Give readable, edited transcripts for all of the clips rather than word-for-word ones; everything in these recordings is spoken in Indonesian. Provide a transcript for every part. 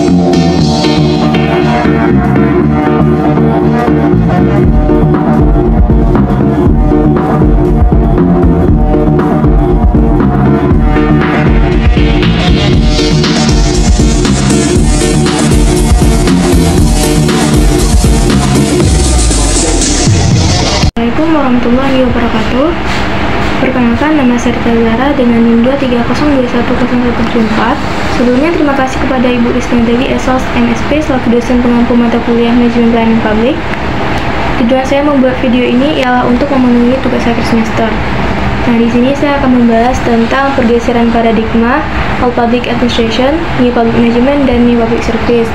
Assalamualaikum warahmatullahi wabarakatuh. Perkenalkan, nama saya Rita Zara dengan NIM 230210174. Sebelumnya terima kasih kepada Ibu Risma Dewi SOS MSP selaku dosen pengampu mata kuliah Manajemen Pelayanan Publik. Tujuan saya membuat video ini ialah untuk memenuhi tugas akhir semester. Nah, di sini saya akan membahas tentang pergeseran paradigma All Public Administration, New Public Management, dan New Public Service.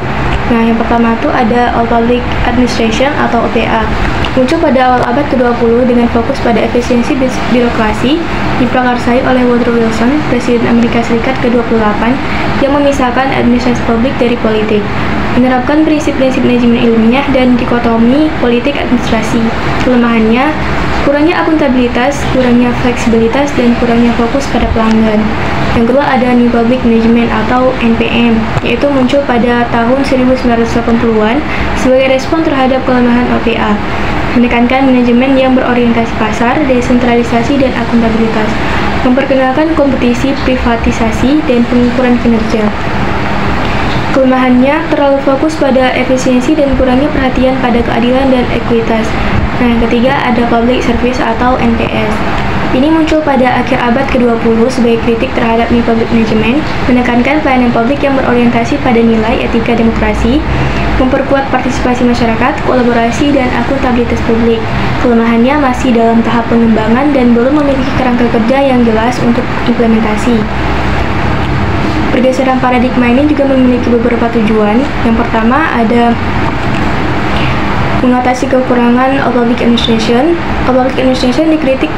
Nah, yang pertama itu ada All Public Administration atau OPA. Muncul pada awal abad ke-20 dengan fokus pada efisiensi birokrasi, diprakarsai oleh Woodrow Wilson, Presiden Amerika Serikat ke-28, yang memisahkan administrasi publik dari politik, menerapkan prinsip-prinsip manajemen ilmiah dan dikotomi politik administrasi. Kelemahannya, kurangnya akuntabilitas, kurangnya fleksibilitas, dan kurangnya fokus pada pelanggan. Yang kedua ada New Public Management atau NPM, yaitu muncul pada tahun 1980-an sebagai respon terhadap kelemahan OPA, menekankan manajemen yang berorientasi pasar, desentralisasi, dan akuntabilitas, memperkenalkan kompetisi, privatisasi, dan pengukuran kinerja. Kelemahannya terlalu fokus pada efisiensi dan kurangnya perhatian pada keadilan dan ekuitas. Nah, yang ketiga ada Public Service atau NPS. Ini muncul pada akhir abad ke-20 sebagai kritik terhadap New Public Management, menekankan pelayanan publik yang berorientasi pada nilai etika demokrasi, memperkuat partisipasi masyarakat, kolaborasi, dan akuntabilitas publik. Kelemahannya masih dalam tahap pengembangan dan belum memiliki kerangka kerja yang jelas untuk implementasi. Pergeseran paradigma ini juga memiliki beberapa tujuan. Yang pertama ada mengatasi kekurangan All Public Administration. All Public Administration dikritik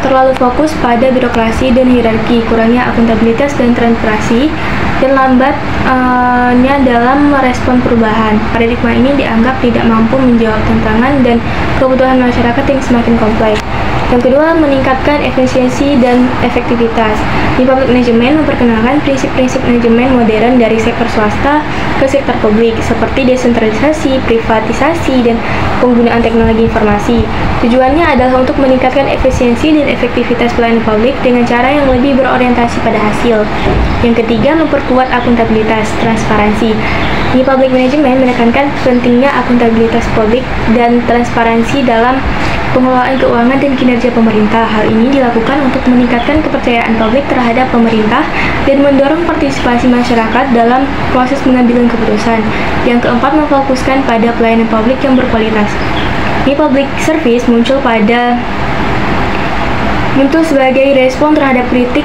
terlalu fokus pada birokrasi dan hierarki, kurangnya akuntabilitas dan transparansi, dan lambatnya dalam merespon perubahan. Paradigma ini dianggap tidak mampu menjawab tantangan dan kebutuhan masyarakat yang semakin kompleks. Yang kedua, meningkatkan efisiensi dan efektivitas. Di Public Management memperkenalkan prinsip-prinsip manajemen modern dari sektor swasta ke sektor publik, seperti desentralisasi, privatisasi, dan penggunaan teknologi informasi. Tujuannya adalah untuk meningkatkan efisiensi dan efektivitas pelayanan publik dengan cara yang lebih berorientasi pada hasil. Yang ketiga, memperkuat akuntabilitas, transparansi. Di Public Management menekankan pentingnya akuntabilitas publik dan transparansi dalam pengelolaan keuangan dan kinerja pemerintah. Hal ini dilakukan untuk meningkatkan kepercayaan publik terhadap pemerintah dan mendorong partisipasi masyarakat dalam proses pengambilan keputusan. Yang keempat, memfokuskan pada pelayanan publik yang berkualitas. New Public Service muncul sebagai respon terhadap kritik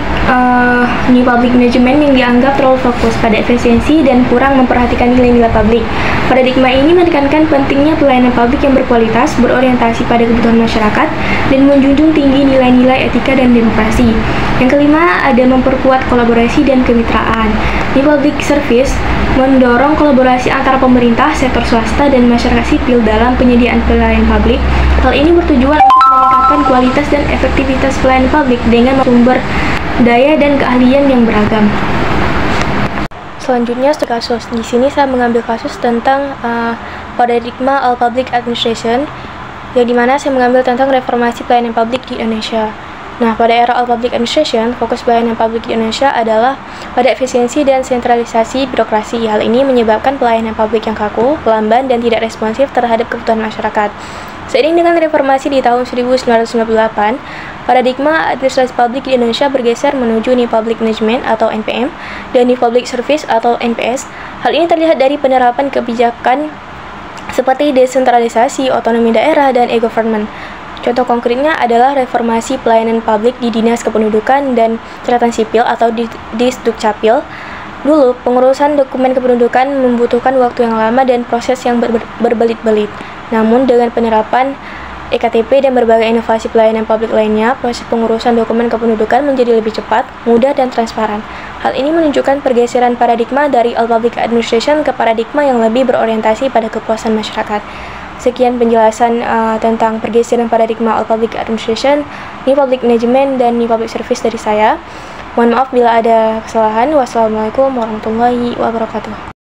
New Public Management yang dianggap terlalu fokus pada efisiensi dan kurang memperhatikan nilai-nilai publik. Paradigma ini menekankan pentingnya pelayanan publik yang berkualitas, berorientasi pada kebutuhan masyarakat, dan menjunjung tinggi nilai-nilai etika dan demokrasi. Yang kelima, ada memperkuat kolaborasi dan kemitraan. New Public Service mendorong kolaborasi antara pemerintah, sektor swasta, dan masyarakat sipil dalam penyediaan pelayanan publik. Hal ini bertujuan untuk meningkatkan kualitas dan efektivitas pelayanan publik dengan sumber daya dan keahlian yang beragam. Selanjutnya, kasus. Di sini saya mengambil kasus tentang paradigma All Public Administration, yang dimana saya mengambil tentang reformasi pelayanan publik di Indonesia. Nah, pada era All Public Administration, fokus pelayanan publik di Indonesia adalah pada efisiensi dan sentralisasi birokrasi. Hal ini menyebabkan pelayanan publik yang kaku, lamban, dan tidak responsif terhadap kebutuhan masyarakat. Seiring dengan reformasi di tahun 1998, paradigma administrasi publik di Indonesia bergeser menuju New Public Management atau NPM dan New Public Service atau NPS. Hal ini terlihat dari penerapan kebijakan seperti desentralisasi, otonomi daerah, dan e-government. Contoh konkretnya adalah reformasi pelayanan publik di Dinas Kependudukan dan Catatan Sipil atau Disdukcapil. Dulu, pengurusan dokumen kependudukan membutuhkan waktu yang lama dan proses yang berbelit-belit. Namun, dengan penerapan EKTP dan berbagai inovasi pelayanan publik lainnya, proses pengurusan dokumen kependudukan menjadi lebih cepat, mudah, dan transparan. Hal ini menunjukkan pergeseran paradigma dari All Public Administration ke paradigma yang lebih berorientasi pada kepuasan masyarakat. Sekian penjelasan tentang pergeseran paradigma All Public Administration, New Public Management, dan New Public Service dari saya. Mohon maaf bila ada kesalahan. Wassalamualaikum warahmatullahi wabarakatuh.